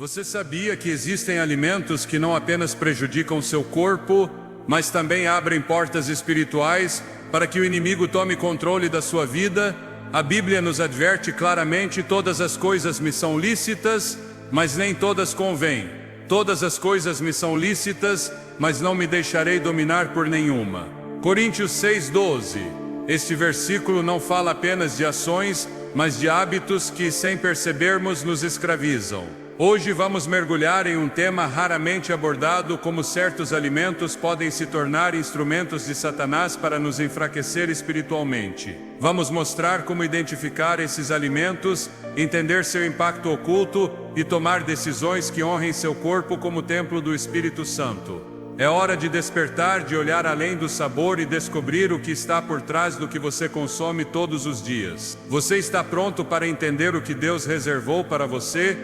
Você sabia que existem alimentos que não apenas prejudicam seu corpo, mas também abrem portas espirituais para que o inimigo tome controle da sua vida? A Bíblia nos adverte claramente: todas as coisas me são lícitas, mas nem todas convêm. Todas as coisas me são lícitas, mas não me deixarei dominar por nenhuma. Coríntios 6:12. Este versículo não fala apenas de ações, mas de hábitos que, sem percebermos, nos escravizam. Hoje vamos mergulhar em um tema raramente abordado: como certos alimentos podem se tornar instrumentos de Satanás para nos enfraquecer espiritualmente. Vamos mostrar como identificar esses alimentos, entender seu impacto oculto e tomar decisões que honrem seu corpo como templo do Espírito Santo. É hora de despertar, de olhar além do sabor e descobrir o que está por trás do que você consome todos os dias. Você está pronto para entender o que Deus reservou para você?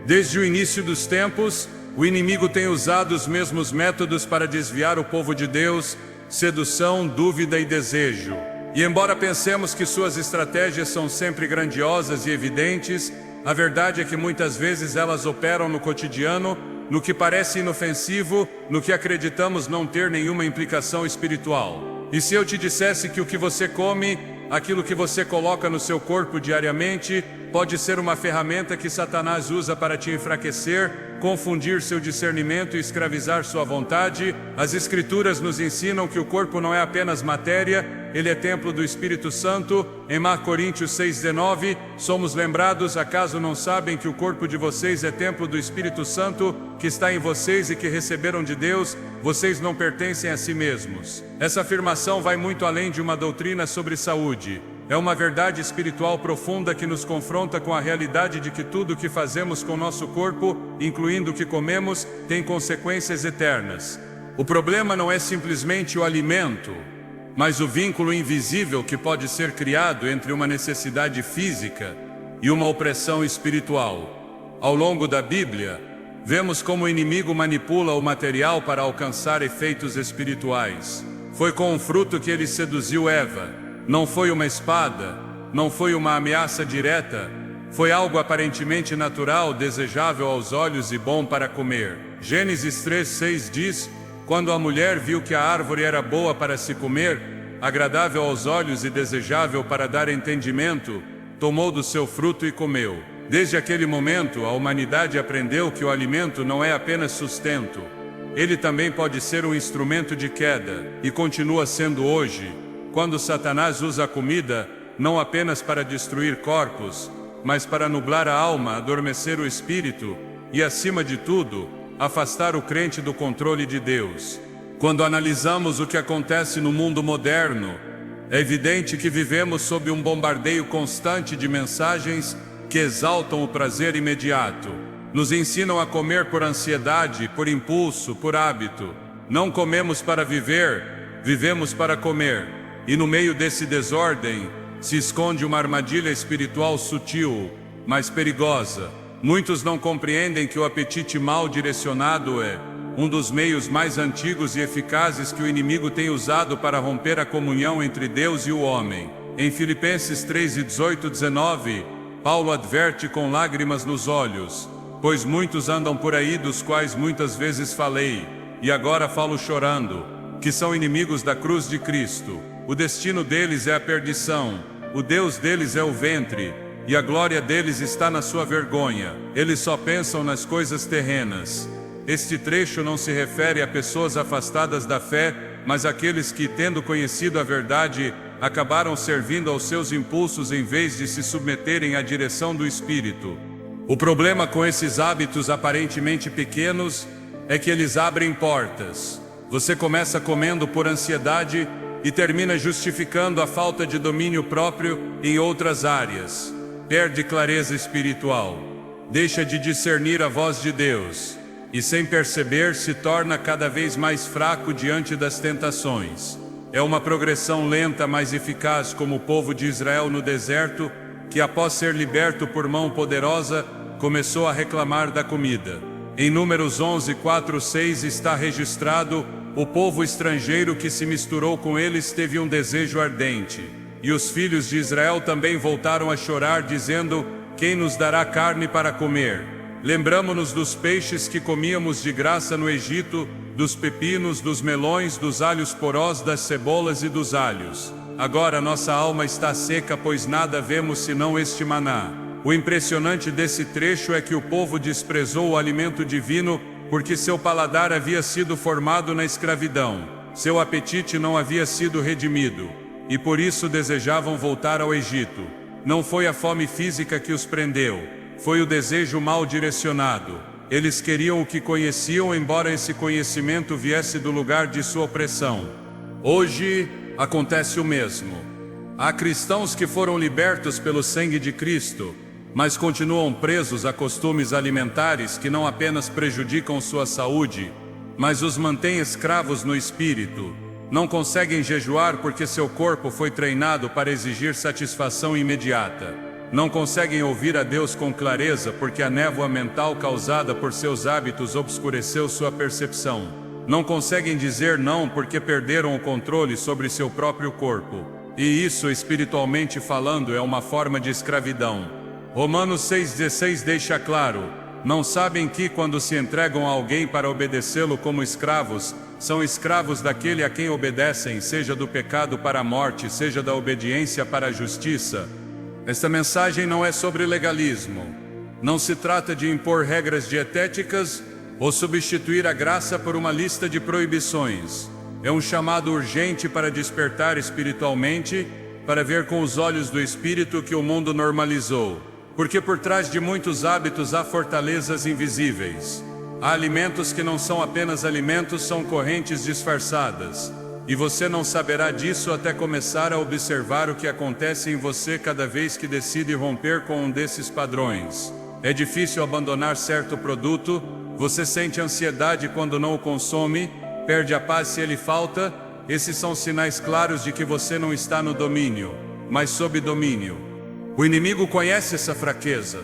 Desde o início dos tempos, o inimigo tem usado os mesmos métodos para desviar o povo de Deus: sedução, dúvida e desejo. E embora pensemos que suas estratégias são sempre grandiosas e evidentes, a verdade é que muitas vezes elas operam no cotidiano, no que parece inofensivo, no que acreditamos não ter nenhuma implicação espiritual. E se eu te dissesse que o que você come, aquilo que você coloca no seu corpo diariamente, pode ser uma ferramenta que Satanás usa para te enfraquecer, confundir seu discernimento e escravizar sua vontade? As Escrituras nos ensinam que o corpo não é apenas matéria, ele é templo do Espírito Santo. Em Coríntios 6:19, somos lembrados: acaso não sabem que o corpo de vocês é templo do Espírito Santo, que está em vocês e que receberam de Deus? Vocês não pertencem a si mesmos. Essa afirmação vai muito além de uma doutrina sobre saúde. É uma verdade espiritual profunda que nos confronta com a realidade de que tudo o que fazemos com nosso corpo, incluindo o que comemos, tem consequências eternas. O problema não é simplesmente o alimento, mas o vínculo invisível que pode ser criado entre uma necessidade física e uma opressão espiritual. Ao longo da Bíblia, vemos como o inimigo manipula o material para alcançar efeitos espirituais. Foi com um fruto que ele seduziu Eva. Não foi uma espada, não foi uma ameaça direta, foi algo aparentemente natural, desejável aos olhos e bom para comer. Gênesis 3:6 diz: quando a mulher viu que a árvore era boa para se comer, agradável aos olhos e desejável para dar entendimento, tomou do seu fruto e comeu. Desde aquele momento, a humanidade aprendeu que o alimento não é apenas sustento. Ele também pode ser um instrumento de queda, e continua sendo hoje, quando Satanás usa a comida, não apenas para destruir corpos, mas para nublar a alma, adormecer o espírito e, acima de tudo, afastar o crente do controle de Deus. Quando analisamos o que acontece no mundo moderno, é evidente que vivemos sob um bombardeio constante de mensagens que exaltam o prazer imediato. Nos ensinam a comer por ansiedade, por impulso, por hábito. Não comemos para viver, vivemos para comer. E no meio desse desordem, se esconde uma armadilha espiritual sutil, mas perigosa. Muitos não compreendem que o apetite mal direcionado é um dos meios mais antigos e eficazes que o inimigo tem usado para romper a comunhão entre Deus e o homem. Em Filipenses 3:18-19, Paulo adverte com lágrimas nos olhos: pois muitos andam por aí, dos quais muitas vezes falei, e agora falo chorando, que são inimigos da cruz de Cristo. O destino deles é a perdição, o Deus deles é o ventre, e a glória deles está na sua vergonha. Eles só pensam nas coisas terrenas. Este trecho não se refere a pessoas afastadas da fé, mas àqueles que, tendo conhecido a verdade, acabaram servindo aos seus impulsos em vez de se submeterem à direção do Espírito. O problema com esses hábitos aparentemente pequenos é que eles abrem portas. Você começa comendo por ansiedade e termina justificando a falta de domínio próprio em outras áreas. Perde clareza espiritual, deixa de discernir a voz de Deus, e sem perceber se torna cada vez mais fraco diante das tentações. É uma progressão lenta, mas eficaz, como o povo de Israel no deserto, que após ser liberto por mão poderosa, começou a reclamar da comida. Em Números 11:4-6 está registrado: o povo estrangeiro que se misturou com eles teve um desejo ardente. E os filhos de Israel também voltaram a chorar, dizendo: quem nos dará carne para comer? Lembramo-nos dos peixes que comíamos de graça no Egito, dos pepinos, dos melões, dos alhos porós, das cebolas e dos alhos. Agora nossa alma está seca, pois nada vemos senão este maná. O impressionante desse trecho é que o povo desprezou o alimento divino porque seu paladar havia sido formado na escravidão. Seu apetite não havia sido redimido, e por isso desejavam voltar ao Egito. Não foi a fome física que os prendeu, foi o desejo mal direcionado. Eles queriam o que conheciam, embora esse conhecimento viesse do lugar de sua opressão. Hoje acontece o mesmo. Há cristãos que foram libertos pelo sangue de Cristo, mas continuam presos a costumes alimentares que não apenas prejudicam sua saúde, mas os mantêm escravos no espírito. Não conseguem jejuar porque seu corpo foi treinado para exigir satisfação imediata. Não conseguem ouvir a Deus com clareza porque a névoa mental causada por seus hábitos obscureceu sua percepção. Não conseguem dizer não porque perderam o controle sobre seu próprio corpo. E isso, espiritualmente falando, é uma forma de escravidão. Romanos 6,16 deixa claro: não sabem que, quando se entregam a alguém para obedecê-lo como escravos, são escravos daquele a quem obedecem, seja do pecado para a morte, seja da obediência para a justiça. Esta mensagem não é sobre legalismo. Não se trata de impor regras dietéticas ou substituir a graça por uma lista de proibições. É um chamado urgente para despertar espiritualmente, para ver com os olhos do Espírito que o mundo normalizou. Porque por trás de muitos hábitos há fortalezas invisíveis. Há alimentos que não são apenas alimentos, são correntes disfarçadas. E você não saberá disso até começar a observar o que acontece em você cada vez que decide romper com um desses padrões. É difícil abandonar certo produto, você sente ansiedade quando não o consome, perde a paz se ele falta. Esses são sinais claros de que você não está no domínio, mas sob domínio. O inimigo conhece essa fraqueza.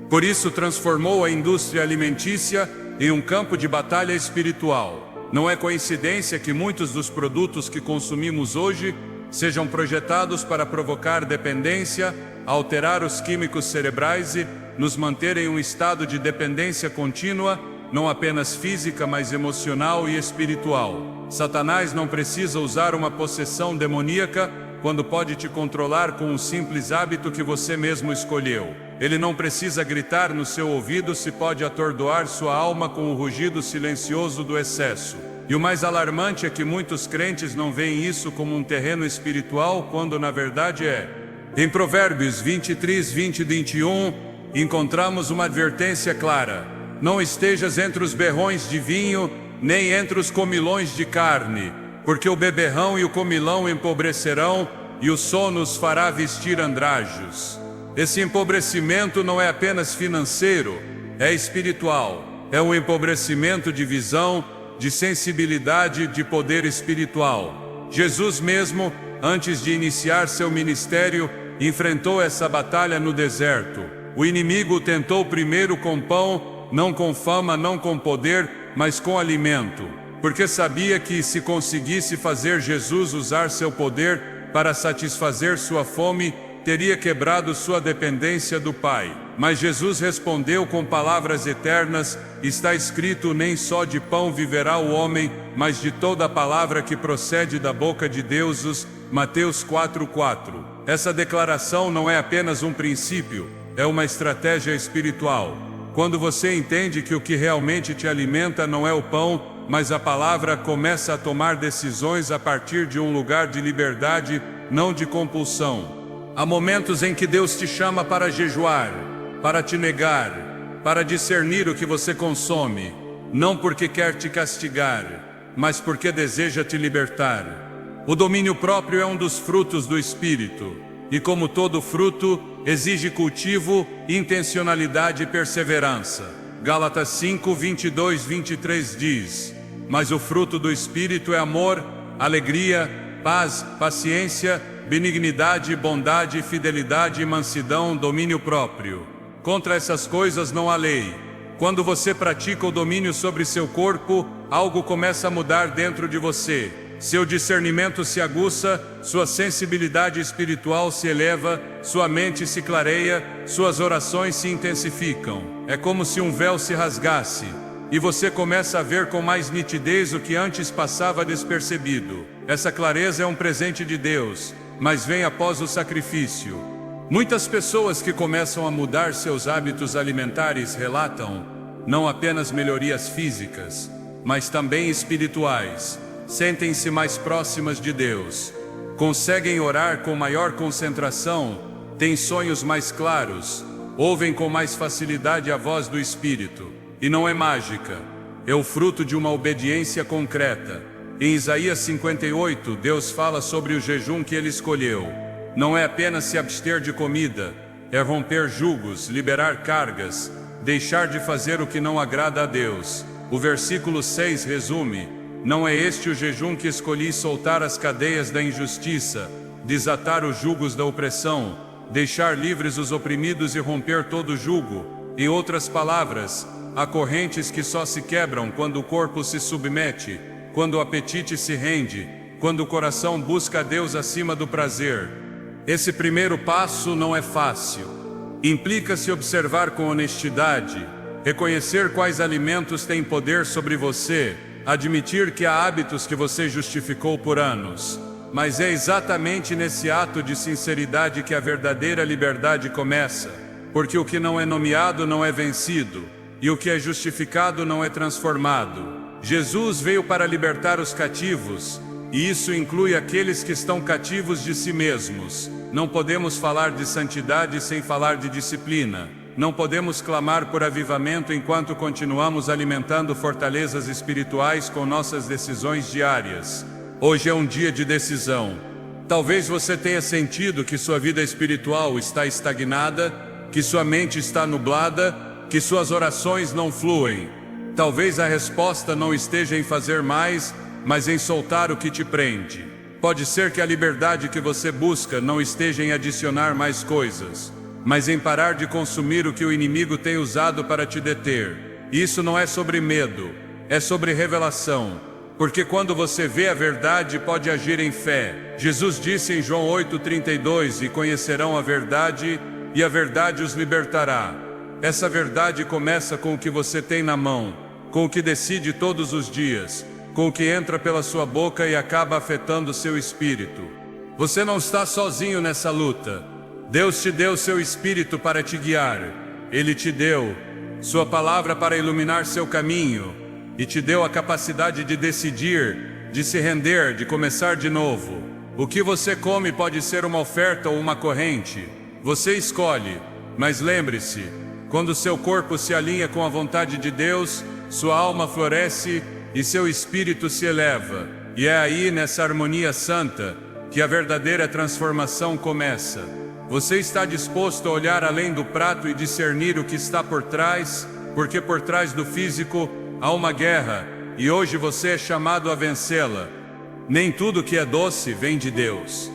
Por isso transformou a indústria alimentícia em um campo de batalha espiritual. Não é coincidência que muitos dos produtos que consumimos hoje sejam projetados para provocar dependência, alterar os químicos cerebrais e nos manter em um estado de dependência contínua, não apenas física, mas emocional e espiritual. Satanás não precisa usar uma possessão demoníaca quando pode te controlar com um simples hábito que você mesmo escolheu. Ele não precisa gritar no seu ouvido se pode atordoar sua alma com o rugido silencioso do excesso. E o mais alarmante é que muitos crentes não veem isso como um terreno espiritual, quando na verdade é. Em Provérbios 23, 20 e 21, encontramos uma advertência clara: não estejas entre os berrões de vinho, nem entre os comilões de carne, porque o beberrão e o comilão empobrecerão, e o sono os fará vestir andrajos. Esse empobrecimento não é apenas financeiro, é espiritual. É um empobrecimento de visão, de sensibilidade, de poder espiritual. Jesus mesmo, antes de iniciar seu ministério, enfrentou essa batalha no deserto. O inimigo o tentou primeiro com pão, não com fama, não com poder, mas com alimento. Porque sabia que, se conseguisse fazer Jesus usar seu poder para satisfazer sua fome, teria quebrado sua dependência do Pai. Mas Jesus respondeu com palavras eternas: está escrito, nem só de pão viverá o homem, mas de toda a palavra que procede da boca de Deus. Mateus 4:4. Essa declaração não é apenas um princípio, é uma estratégia espiritual. Quando você entende que o que realmente te alimenta não é o pão, mas a palavra, começa a tomar decisões a partir de um lugar de liberdade, não de compulsão. Há momentos em que Deus te chama para jejuar, para te negar, para discernir o que você consome, não porque quer te castigar, mas porque deseja te libertar. O domínio próprio é um dos frutos do Espírito, e como todo fruto, exige cultivo, intencionalidade e perseverança. Gálatas 5, 22, 23 diz: mas o fruto do Espírito é amor, alegria, paz, paciência, benignidade, bondade, fidelidade, mansidão, domínio próprio. Contra essas coisas não há lei. Quando você pratica o domínio sobre seu corpo, algo começa a mudar dentro de você. seu discernimento se aguça, sua sensibilidade espiritual se eleva, sua mente se clareia, suas orações se intensificam. É como se um véu se rasgasse, e você começa a ver com mais nitidez o que antes passava despercebido. Essa clareza é um presente de Deus, mas vem após o sacrifício. Muitas pessoas que começam a mudar seus hábitos alimentares relatam não apenas melhorias físicas, mas também espirituais. Sentem-se mais próximas de Deus, conseguem orar com maior concentração, têm sonhos mais claros, ouvem com mais facilidade a voz do Espírito. E não é mágica, é o fruto de uma obediência concreta. Em Isaías 58, Deus fala sobre o jejum que ele escolheu. Não é apenas se abster de comida, é romper julgos, liberar cargas, deixar de fazer o que não agrada a Deus. O versículo 6 resume: não é este o jejum que escolhi: soltar as cadeias da injustiça, desatar os jugos da opressão, deixar livres os oprimidos e romper todo jugo. Em outras palavras, há correntes que só se quebram quando o corpo se submete, quando o apetite se rende, quando o coração busca a Deus acima do prazer. Esse primeiro passo não é fácil. Implica se observar com honestidade, reconhecer quais alimentos têm poder sobre você, admitir que há hábitos que você justificou por anos. Mas é exatamente nesse ato de sinceridade que a verdadeira liberdade começa, porque o que não é nomeado não é vencido, e o que é justificado não é transformado. Jesus veio para libertar os cativos, e isso inclui aqueles que estão cativos de si mesmos. Não podemos falar de santidade sem falar de disciplina. Não podemos clamar por avivamento enquanto continuamos alimentando fortalezas espirituais com nossas decisões diárias. Hoje é um dia de decisão. Talvez você tenha sentido que sua vida espiritual está estagnada, que sua mente está nublada, que suas orações não fluem. Talvez a resposta não esteja em fazer mais, mas em soltar o que te prende. Pode ser que a liberdade que você busca não esteja em adicionar mais coisas, mas em parar de consumir o que o inimigo tem usado para te deter. Isso não é sobre medo, é sobre revelação. Porque quando você vê a verdade, pode agir em fé. Jesus disse em João 8,32: e conhecerão a verdade, e a verdade os libertará. Essa verdade começa com o que você tem na mão, com o que decide todos os dias, com o que entra pela sua boca e acaba afetando seu espírito. Você não está sozinho nessa luta. Deus te deu seu Espírito para te guiar. Ele te deu sua palavra para iluminar seu caminho, e te deu a capacidade de decidir, de se render, de começar de novo. O que você come pode ser uma oferta ou uma corrente. Você escolhe, mas lembre-se, quando seu corpo se alinha com a vontade de Deus, sua alma floresce e seu espírito se eleva. E é aí, nessa harmonia santa, que a verdadeira transformação começa. Você está disposto a olhar além do prato e discernir o que está por trás? Porque por trás do físico há uma guerra, e hoje você é chamado a vencê-la. Nem tudo que é doce vem de Deus.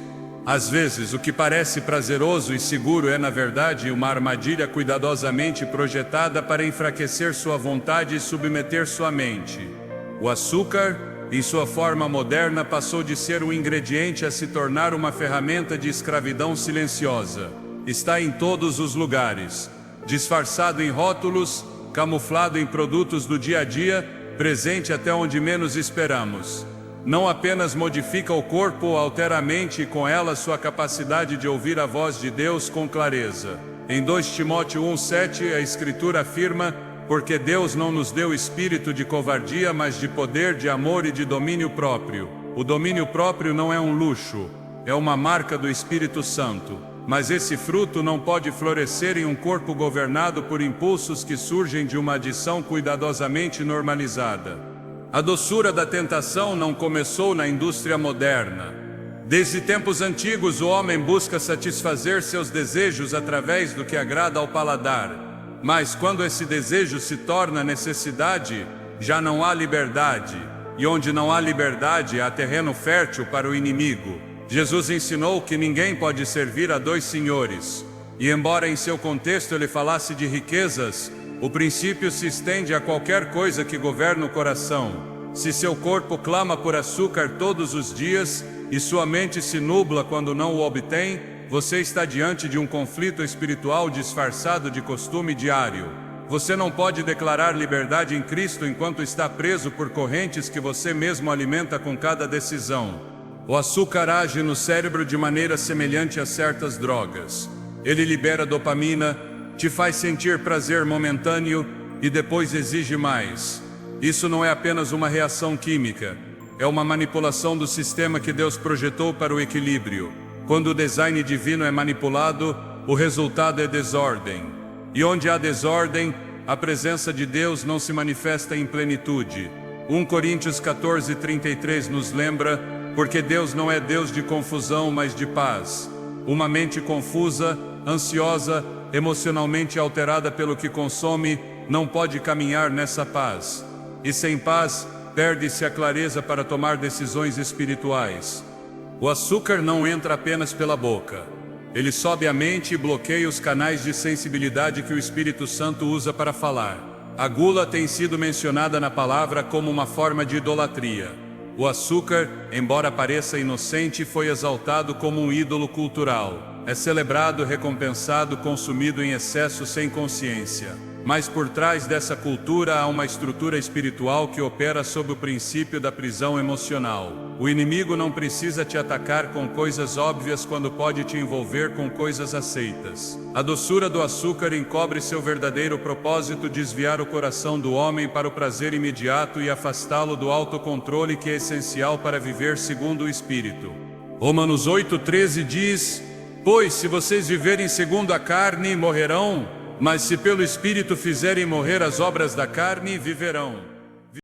Às vezes, o que parece prazeroso e seguro é, na verdade, uma armadilha cuidadosamente projetada para enfraquecer sua vontade e submeter sua mente. O açúcar, em sua forma moderna, passou de ser um ingrediente a se tornar uma ferramenta de escravidão silenciosa. Está em todos os lugares, disfarçado em rótulos, camuflado em produtos do dia a dia, presente até onde menos esperamos. Não apenas modifica o corpo ou altera a mente e com ela sua capacidade de ouvir a voz de Deus com clareza. Em 2 Timóteo 1,7 a Escritura afirma: porque Deus não nos deu espírito de covardia, mas de poder, de amor e de domínio próprio. O domínio próprio não é um luxo, é uma marca do Espírito Santo. Mas esse fruto não pode florescer em um corpo governado por impulsos que surgem de uma adição cuidadosamente normalizada. A doçura da tentação não começou na indústria moderna. Desde tempos antigos, o homem busca satisfazer seus desejos através do que agrada ao paladar. Mas quando esse desejo se torna necessidade, já não há liberdade. E onde não há liberdade, há terreno fértil para o inimigo. Jesus ensinou que ninguém pode servir a 2 senhores. E embora em seu contexto ele falasse de riquezas, o princípio se estende a qualquer coisa que governa o coração. Se seu corpo clama por açúcar todos os dias e sua mente se nubla quando não o obtém, você está diante de um conflito espiritual disfarçado de costume diário. Você não pode declarar liberdade em Cristo enquanto está preso por correntes que você mesmo alimenta com cada decisão. O açúcar age no cérebro de maneira semelhante a certas drogas. Ele libera dopamina, te faz sentir prazer momentâneo e depois exige mais. Isso não é apenas uma reação química, é uma manipulação do sistema que Deus projetou para o equilíbrio. Quando o design divino é manipulado, o resultado é desordem. E onde há desordem, a presença de Deus não se manifesta em plenitude. 1 Coríntios 14:33 nos lembra, porque Deus não é Deus de confusão, mas de paz. Uma mente confusa, ansiosa, emocionalmente alterada pelo que consome, não pode caminhar nessa paz. E sem paz, perde-se a clareza para tomar decisões espirituais. O açúcar não entra apenas pela boca. Ele sobe a mente e bloqueia os canais de sensibilidade que o Espírito Santo usa para falar. A gula tem sido mencionada na palavra como uma forma de idolatria. O açúcar, embora pareça inocente, foi exaltado como um ídolo cultural. É celebrado, recompensado, consumido em excesso sem consciência. Mas por trás dessa cultura há uma estrutura espiritual que opera sob o princípio da prisão emocional. O inimigo não precisa te atacar com coisas óbvias quando pode te envolver com coisas aceitas. A doçura do açúcar encobre seu verdadeiro propósito: desviar o coração do homem para o prazer imediato e afastá-lo do autocontrole que é essencial para viver segundo o Espírito. Romanos 8:13 diz: pois se vocês viverem segundo a carne, morrerão. Mas se pelo Espírito fizerem morrer as obras da carne, viverão.